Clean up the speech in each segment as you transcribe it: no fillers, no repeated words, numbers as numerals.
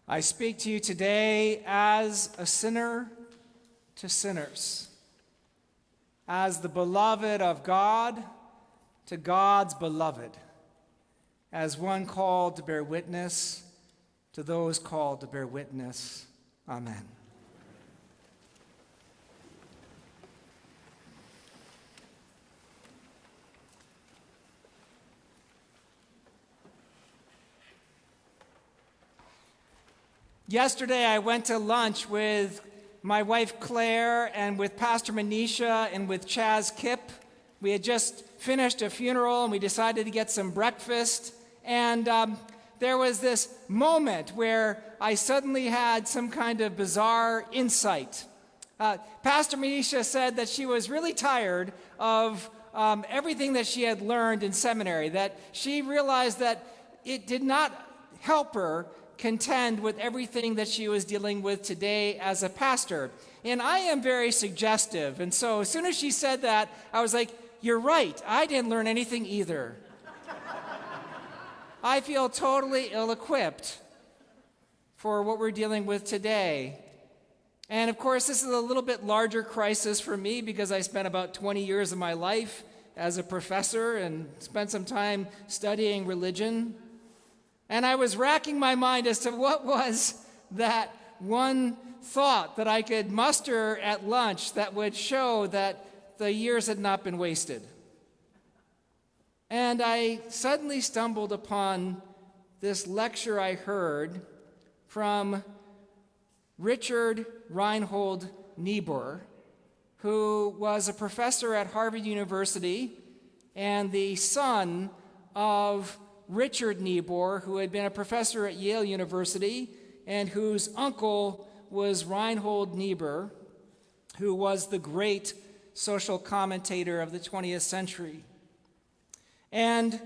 I speak to you today as a sinner to sinners, as the beloved of God to God's beloved, as one called to bear witness to those called to bear witness. Amen. Yesterday, I went to lunch with my wife Claire and with Pastor Manisha and with Chaz Kip. We had just finished a funeral and we decided to get some breakfast. And there was this moment where I suddenly had some kind of bizarre insight. Pastor Manisha said that she was really tired of everything that she had learned in seminary, that she realized that it did not help her contend with everything that she was dealing with today as a pastor. And I am very suggestive. And so as soon as she said that, I was like, you're right. I didn't learn anything either. I feel totally ill-equipped for what we're dealing with today. And of course, this is a little bit larger crisis for me because I spent about 20 years of my life as a professor and spent some time studying religion. And I was racking my mind as to what was that one thought that I could muster at lunch that would show that the years had not been wasted. And I suddenly stumbled upon this lecture I heard from Richard Reinhold Niebuhr, who was a professor at Harvard University and the son of Richard Niebuhr, who had been a professor at Yale University and whose uncle was Reinhold Niebuhr, who was the great social commentator of the 20th century. And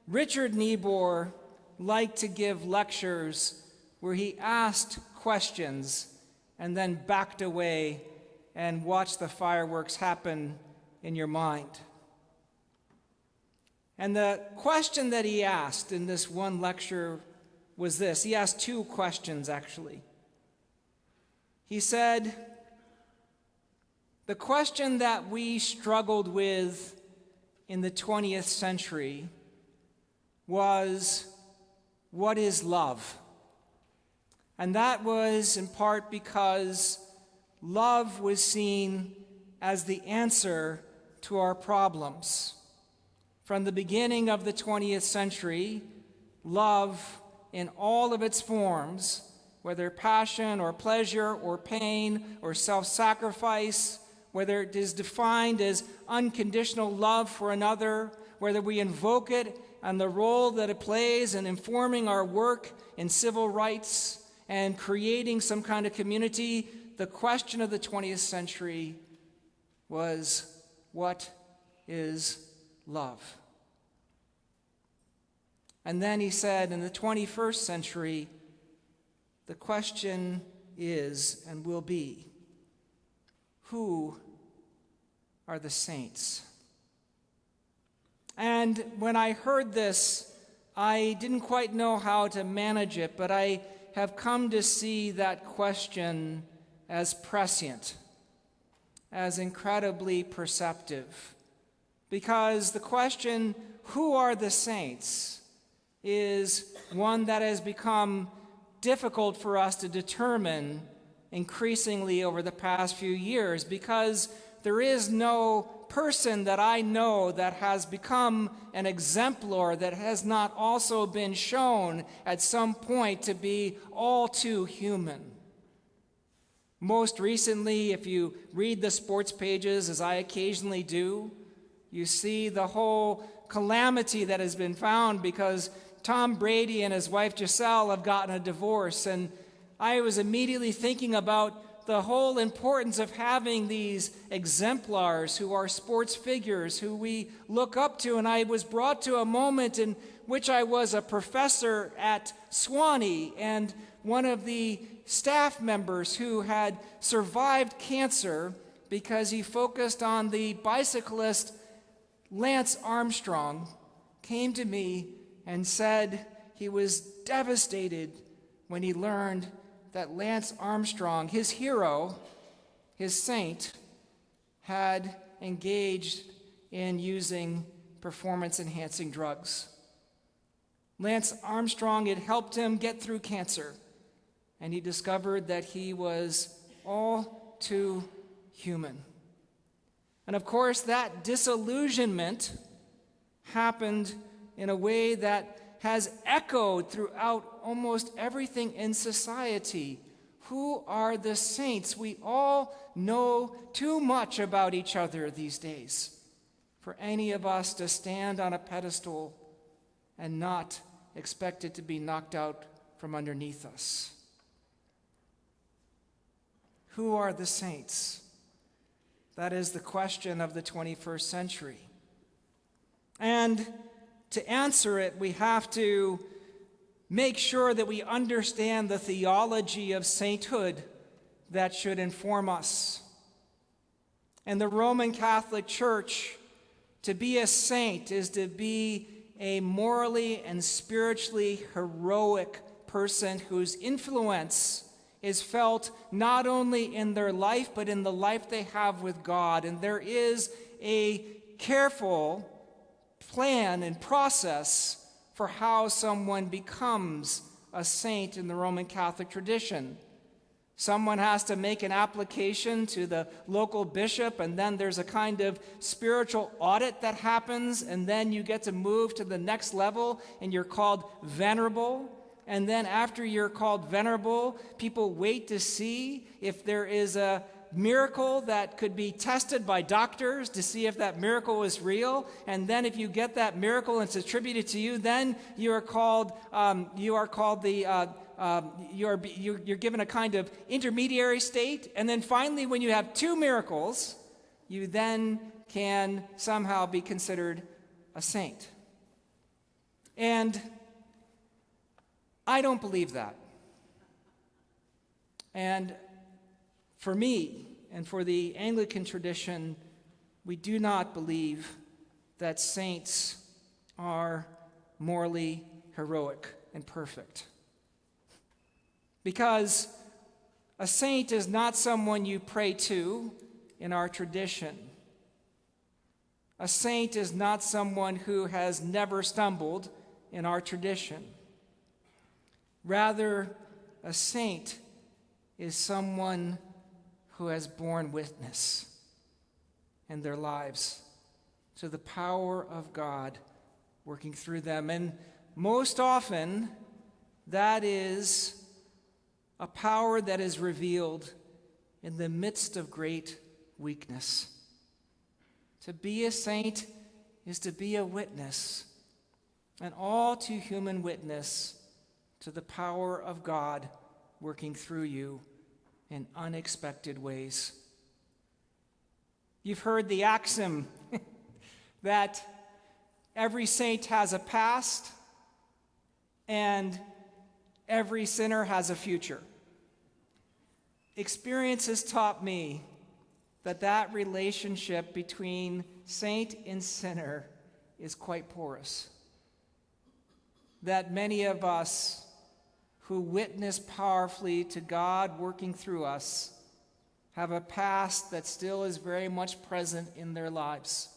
Richard Niebuhr liked to give lectures where he asked questions and then backed away and watched the fireworks happen in your mind. And the question that he asked in this one lecture was this. He asked two questions, actually. He said, the question that we struggled with in the 20th century was, what is love? And that was in part because love was seen as the answer to our problems. From the beginning of the 20th century, love in all of its forms, whether passion or pleasure or pain or self-sacrifice, whether it is defined as unconditional love for another, whether we invoke it and the role that it plays in informing our work in civil rights and creating some kind of community, the question of the 20th century was, what is love? And then he said, in the 21st century, the question is and will be, who are the saints? And when I heard this, I didn't quite know how to manage it, but I have come to see that question as prescient, as incredibly perceptive. Because the question, who are the saints, is one that has become difficult for us to determine increasingly over the past few years, because there is no person that I know that has become an exemplar that has not also been shown at some point to be all too human. Most recently, if you read the sports pages, as I occasionally do, you see the whole calamity that has been found because Tom Brady and his wife Giselle have gotten a divorce. And I was immediately thinking about the whole importance of having these exemplars who are sports figures, who we look up to. And I was brought to a moment in which I was a professor at Swanee, and one of the staff members who had survived cancer because he focused on the bicyclist Lance Armstrong came to me and said he was devastated when he learned that Lance Armstrong, his hero, his saint, had engaged in using performance-enhancing drugs. Lance Armstrong had helped him get through cancer, and he discovered that he was all too human. And of course, that disillusionment happened in a way that has echoed throughout almost everything in society. Who are the saints? We all know too much about each other these days for any of us to stand on a pedestal and not expect it to be knocked out from underneath us. Who are the saints? That is the question of the 21st century. And to answer it, we have to make sure that we understand the theology of sainthood that should inform us. In the Roman Catholic Church, to be a saint is to be a morally and spiritually heroic person whose influence is felt not only in their life, but in the life they have with God. And there is a careful plan and process for how someone becomes a saint in the Roman Catholic tradition. Someone has to make an application to the local bishop, and then there's a kind of spiritual audit that happens, and then you get to move to the next level, and you're called venerable. And then after you're called venerable, people wait to see if there is a miracle that could be tested by doctors to see if that miracle is real. And then if you get that miracle and it's attributed to you, then you're given a kind of intermediary state. And then finally, when you have two miracles, you then can somehow be considered a saint. And I don't believe that. And for me, and for the Anglican tradition, we do not believe that saints are morally heroic and perfect. Because a saint is not someone you pray to in our tradition. A saint is not someone who has never stumbled in our tradition. Rather, a saint is someone who has borne witness in their lives to the power of God working through them. And most often, that is a power that is revealed in the midst of great weakness. To be a saint is to be a witness, an all too human witness to the power of God working through you in unexpected ways. You've heard the axiom that every saint has a past and every sinner has a future. Experience has taught me that relationship between saint and sinner is quite porous. That many of us who witness powerfully to God working through us have a past that still is very much present in their lives.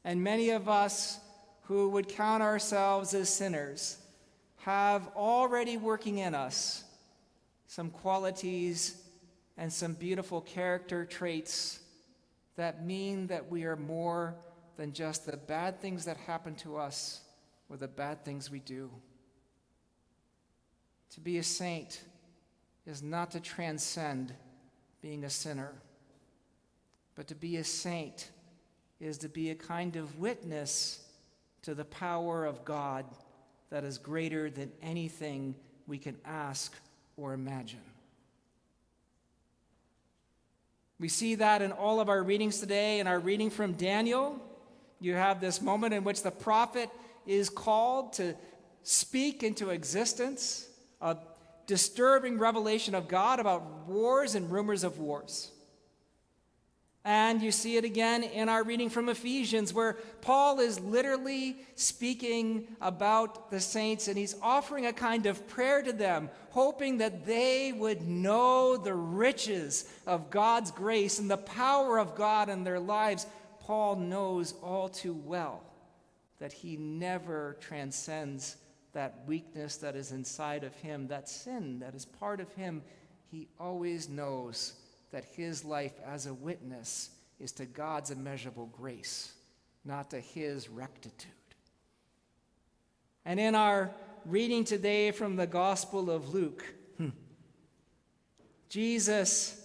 And many of us who would count ourselves as sinners have already working in us some qualities and some beautiful character traits that mean that we are more than just the bad things that happen to us or the bad things we do. To be a saint is not to transcend being a sinner, but to be a saint is to be a kind of witness to the power of God that is greater than anything we can ask or imagine. We see that in all of our readings today. In our reading from Daniel, you have this moment in which the prophet is called to speak into existence a disturbing revelation of God about wars and rumors of wars. And you see it again in our reading from Ephesians, where Paul is literally speaking about the saints, and he's offering a kind of prayer to them, hoping that they would know the riches of God's grace and the power of God in their lives. Paul knows all too well that he never transcends that weakness that is inside of him, that sin that is part of him. He always knows that his life as a witness is to God's immeasurable grace, not to his rectitude. And in our reading today from the Gospel of Luke, Jesus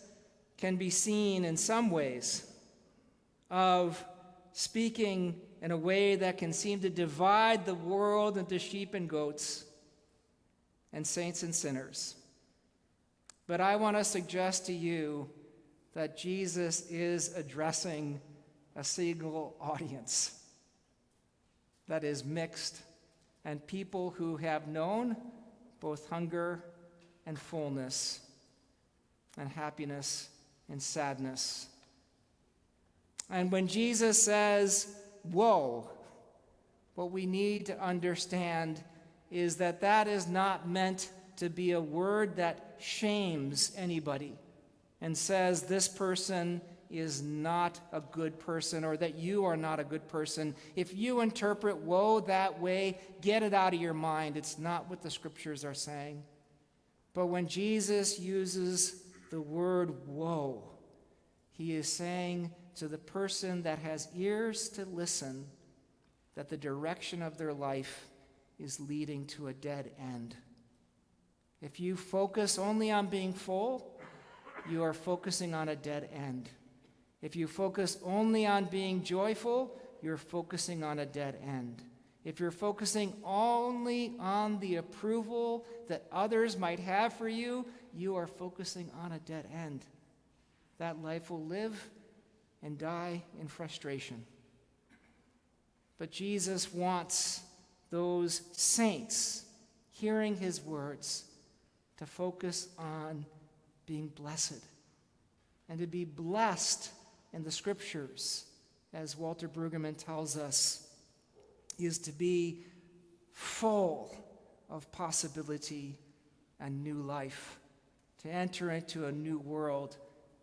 can be seen in some ways of speaking in a way that can seem to divide the world into sheep and goats and saints and sinners. But I want to suggest to you that Jesus is addressing a single audience that is mixed, and people who have known both hunger and fullness, and happiness and sadness. And when Jesus says, "Woe," what we need to understand is that that is not meant to be a word that shames anybody and says this person is not a good person or that you are not a good person. If you interpret woe that way, get it out of your mind. It's not what the scriptures are saying. But when Jesus uses the word woe, he is saying to the person that has ears to listen that the direction of their life is leading to a dead end. If you focus only on being full, you are focusing on a dead end. If you focus only on being joyful, you're focusing on a dead end. If you're focusing only on the approval that others might have for you, you are focusing on a dead end. That life will live and die in frustration. But Jesus wants those saints hearing his words to focus on being blessed. And to be blessed in the scriptures, as Walter Brueggemann tells us, is to be full of possibility and new life, to enter into a new world,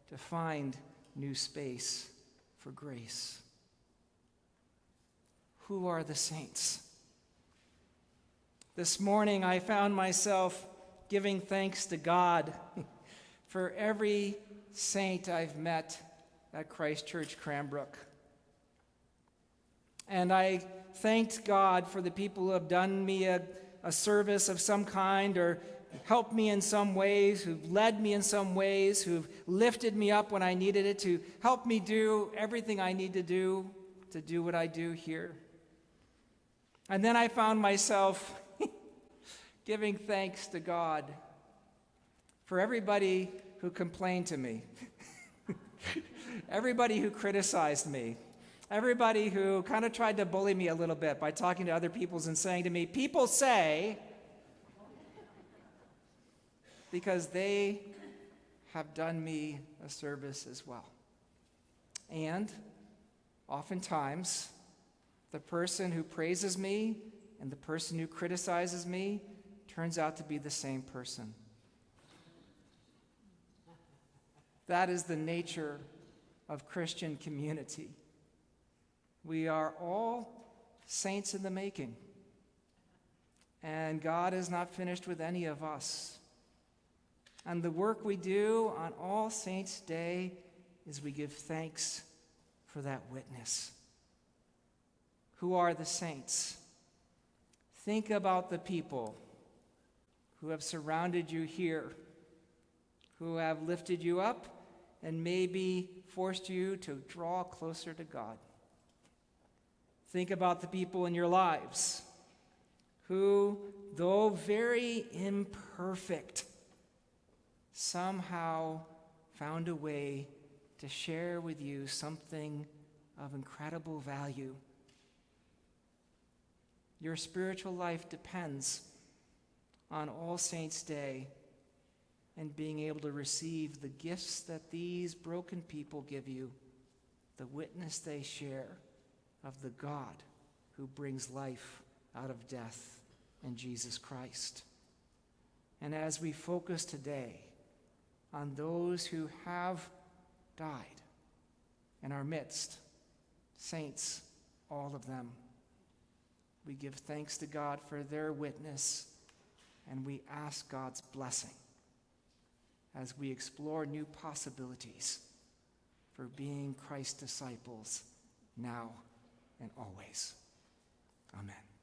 to find new space for grace. Who are the saints? This morning I found myself giving thanks to God for every saint I've met at Christ Church Cranbrook. And I thanked God for the people who have done me a service of some kind or helped me in some ways, who've led me in some ways, who've lifted me up when I needed it, to help me do everything I need to do what I do here. And then I found myself giving thanks to God for everybody who complained to me, everybody who criticized me, everybody who kind of tried to bully me a little bit by talking to other people and saying to me, "People say," because they have done me a service as well. And oftentimes, the person who praises me and the person who criticizes me turns out to be the same person. That is the nature of Christian community. We are all saints in the making. And God is not finished with any of us. And the work we do on All Saints' Day is we give thanks for that witness. Who are the saints? Think about the people who have surrounded you here, who have lifted you up and maybe forced you to draw closer to God. Think about the people in your lives who, though very imperfect, somehow found a way to share with you something of incredible value. Your spiritual life depends on All Saints' Day and being able to receive the gifts that these broken people give you the witness they share of the God who brings life out of death in Jesus Christ. And as we focus today on those who have died in our midst, saints, all of them, we give thanks to God for their witness, and we ask God's blessing as we explore new possibilities for being Christ's disciples now and always. Amen.